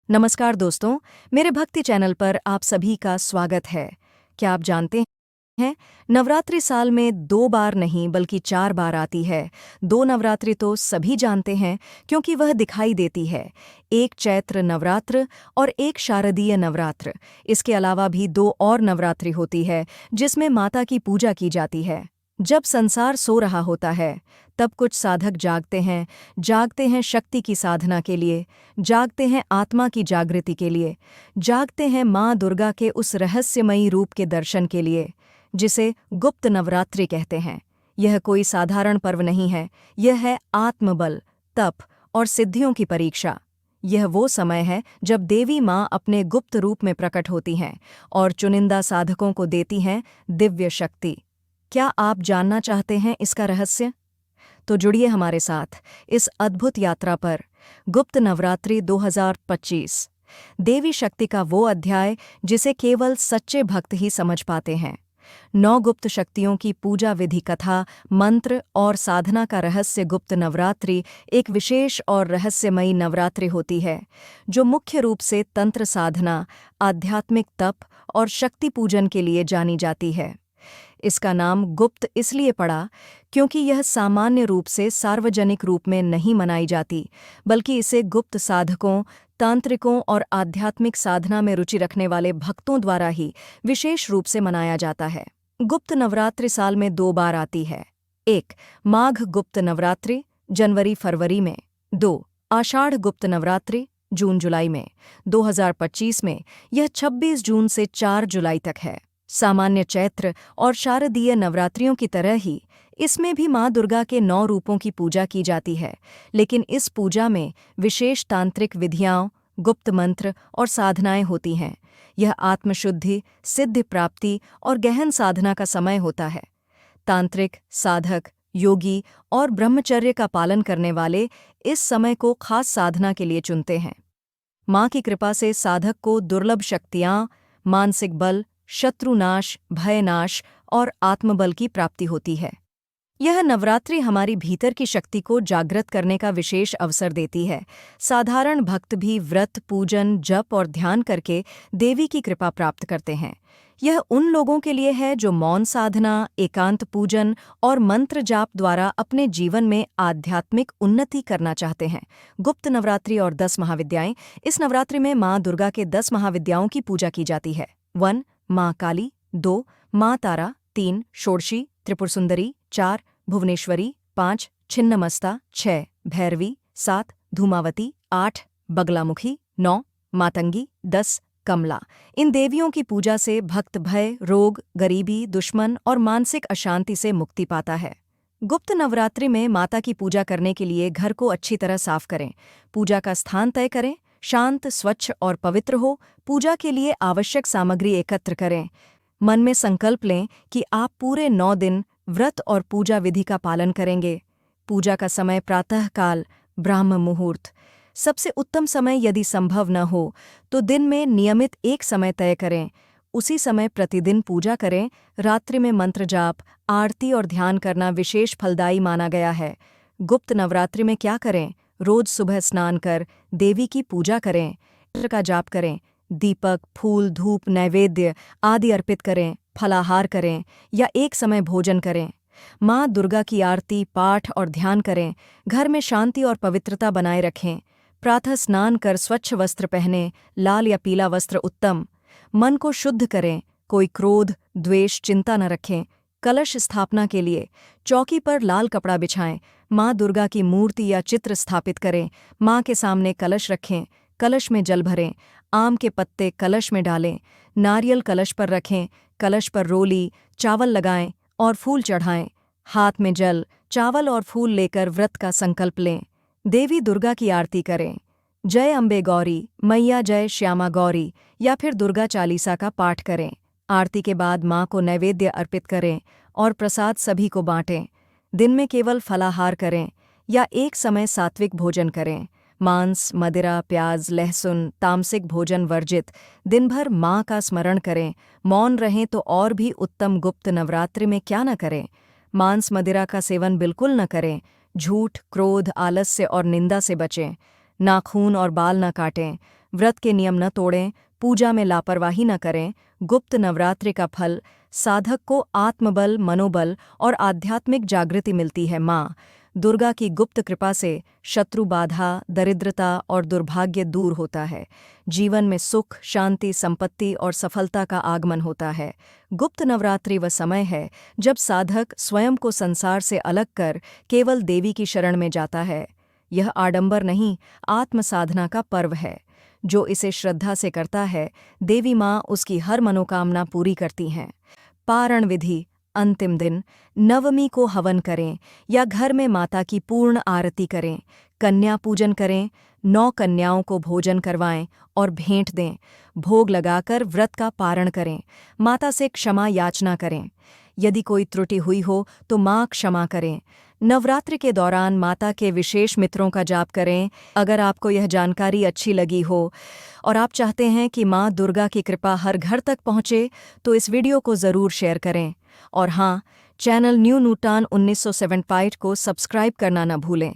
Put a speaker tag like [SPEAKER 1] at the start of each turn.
[SPEAKER 1] नमस्कार दोस्तों, मेरे भक्ति चैनल पर आप सभी का स्वागत है। क्या आप जानते हैं, नवरात्रि साल में 2 बार नहीं बल्कि 4 बार आती है। 2 नवरात्रि तो सभी जानते हैं क्योंकि वह दिखाई देती है, एक चैत्र नवरात्र और एक शारदीय नवरात्र। इसके अलावा भी 2 और नवरात्रि होती है जिसमें माता की पूजा की जाती है। जब संसार सो रहा होता है तब कुछ साधक जागते हैं शक्ति की साधना के लिए, जागते हैं आत्मा की जागृति के लिए, जागते हैं माँ दुर्गा के उस रहस्यमयी रूप के दर्शन के लिए जिसे गुप्त नवरात्रि कहते हैं। यह कोई साधारण पर्व नहीं है, यह है आत्मबल, तप और सिद्धियों की परीक्षा। यह वो समय है जब देवी माँ अपने गुप्त रूप में प्रकट होती हैं और चुनिंदा साधकों को देती हैं दिव्य शक्ति। क्या आप जानना चाहते हैं इसका रहस्य? तो जुड़िए हमारे साथ इस अद्भुत यात्रा पर। गुप्त नवरात्रि 2025, देवी शक्ति का वो अध्याय जिसे केवल सच्चे भक्त ही समझ पाते हैं। 9 गुप्त शक्तियों की पूजा विधि, कथा, मंत्र और साधना का रहस्य। गुप्त नवरात्रि एक विशेष और रहस्यमयी नवरात्रि होती है जो मुख्य रूप से तंत्र साधना, आध्यात्मिक तप और शक्ति पूजन के लिए जानी जाती है। इसका नाम गुप्त इसलिए पड़ा क्योंकि यह सामान्य रूप से सार्वजनिक रूप में नहीं मनाई जाती, बल्कि इसे गुप्त साधकों, तांत्रिकों और आध्यात्मिक साधना में रुचि रखने वाले भक्तों द्वारा ही विशेष रूप से मनाया जाता है। गुप्त नवरात्रि साल में 2 बार आती है। 1. माघ गुप्त नवरात्रि, जनवरी-फरवरी में। 2. आषाढ़ गुप्त नवरात्रि, जून-जुलाई में। 2025 में यह 26 जून से 4 जुलाई तक है। सामान्य चैत्र और शारदीय नवरात्रियों की तरह ही इसमें भी माँ दुर्गा के 9 रूपों की पूजा की जाती है, लेकिन इस पूजा में विशेष तांत्रिक विधियाँ, गुप्त मंत्र और साधनाएं होती हैं। यह आत्मशुद्धि, सिद्धि प्राप्ति और गहन साधना का समय होता है। तांत्रिक, साधक, योगी और ब्रह्मचर्य का पालन करने वाले इस समय को खास साधना के लिए चुनते हैं। माँ की कृपा से साधक को दुर्लभ शक्तियाँ, मानसिक बल, शत्रुनाश, भयनाश और आत्मबल की प्राप्ति होती है। यह नवरात्रि हमारी भीतर की शक्ति को जागृत करने का विशेष अवसर देती है। साधारण भक्त भी व्रत, पूजन, जप और ध्यान करके देवी की कृपा प्राप्त करते हैं। यह उन लोगों के लिए है जो मौन साधना, एकांत पूजन और मंत्र जाप द्वारा अपने जीवन में आध्यात्मिक उन्नति करना चाहते हैं। गुप्त नवरात्रि और 10 महाविद्याएं। इस नवरात्रि में माँ दुर्गा के 10 महाविद्याओं की पूजा की जाती है। 1. माँ काली। 2. माँ तारा। 3. षोडशी त्रिपुर सुंदरी। 4. भुवनेश्वरी। 5. छिन्नमस्ता। 6. भैरवी। 7. धूमावती। 8. बगलामुखी। 9. मातंगी। 10. कमला। इन देवियों की पूजा से भक्त भय, रोग, गरीबी, दुश्मन और मानसिक अशांति से मुक्ति पाता है। गुप्त नवरात्रि में माता की पूजा करने के लिए घर को अच्छी तरह साफ करें। पूजा का स्थान तय करें, शांत, स्वच्छ और पवित्र हो। पूजा के लिए आवश्यक सामग्री एकत्र करें। मन में संकल्प लें कि आप पूरे 9 दिन व्रत और पूजा विधि का पालन करेंगे। पूजा का समय प्रातःकाल, ब्राह्म मुहूर्त। सबसे उत्तम समय यदि संभव न हो तो दिन में नियमित एक समय तय करें। उसी समय प्रतिदिन पूजा करें। रात्रि में मंत्र जाप, आरती और ध्यान करना विशेष फलदायी माना गया है। गुप्त नवरात्रि में क्या करें? रोज सुबह स्नान कर देवी की पूजा करें, मंत्र का जाप करें, दीपक, फूल, धूप, नैवेद्य आदि अर्पित करें, फलाहार करें या एक समय भोजन करें। माँ दुर्गा की आरती, पाठ और ध्यान करें। घर में शांति और पवित्रता बनाए रखें। प्रातः स्नान कर स्वच्छ वस्त्र पहनें, लाल या पीला वस्त्र उत्तम। मन को शुद्ध करें, कोई क्रोध, द्वेष, चिंता न रखें। कलश स्थापना के लिए चौकी पर लाल कपड़ा बिछाएं। माँ दुर्गा की मूर्ति या चित्र स्थापित करें। माँ के सामने कलश रखें, कलश में जल भरें। आम के पत्ते कलश में डालें, नारियल कलश पर रखें। कलश पर रोली, चावल लगाएं और फूल चढ़ाएं। हाथ में जल, चावल और फूल लेकर व्रत का संकल्प लें। देवी दुर्गा की आरती करें। जय अम्बे गौरी, मैया जय श्यामा गौरी या फिर दुर्गा चालीसा का पाठ करें। आरती के बाद माँ को नैवेद्य अर्पित करें और प्रसाद सभी को बांटें। दिन में केवल फलाहार करें या एक समय सात्विक भोजन करें। मांस, मदिरा, प्याज, लहसुन, तामसिक भोजन वर्जित। दिन भर माँ का स्मरण करें। मौन रहें तो और भी उत्तम। गुप्त नवरात्रि में क्या न करें? मांस, मदिरा का सेवन बिल्कुल न करें। झूठ, क्रोध, आलस्य और निंदा से बचें। नाखून और बाल न काटें। व्रत के नियम न तोड़ें, पूजा में लापरवाही न करें। गुप्त नवरात्रि का फल। साधक को आत्मबल, मनोबल और आध्यात्मिक जागृति मिलती है। माँ दुर्गा की गुप्त कृपा से शत्रु बाधा, दरिद्रता और दुर्भाग्य दूर होता है। जीवन में सुख, शांति, संपत्ति और सफलता का आगमन होता है। गुप्त नवरात्रि वह समय है जब साधक स्वयं को संसार से अलग कर केवल देवी की शरण में जाता है। यह आडंबर नहीं, आत्म साधना का पर्व है। जो इसे श्रद्धा से करता है, देवी माँ उसकी हर मनोकामना पूरी करती हैं। पारण विधि। अंतिम दिन नवमी को हवन करें या घर में माता की पूर्ण आरती करें। कन्या पूजन करें, 9 कन्याओं को भोजन करवाएं और भेंट दें। भोग लगाकर व्रत का पारण करें। माता से क्षमा याचना करें। यदि कोई त्रुटि हुई हो तो माँ क्षमा करें। नवरात्रि के दौरान माता के विशेष मित्रों का जाप करें। अगर आपको यह जानकारी अच्छी लगी हो और आप चाहते हैं कि माँ दुर्गा की कृपा हर घर तक पहुँचे, तो इस वीडियो को ज़रूर शेयर करें। और हाँ, चैनल न्यू नूटान 1975 को सब्सक्राइब करना न भूलें।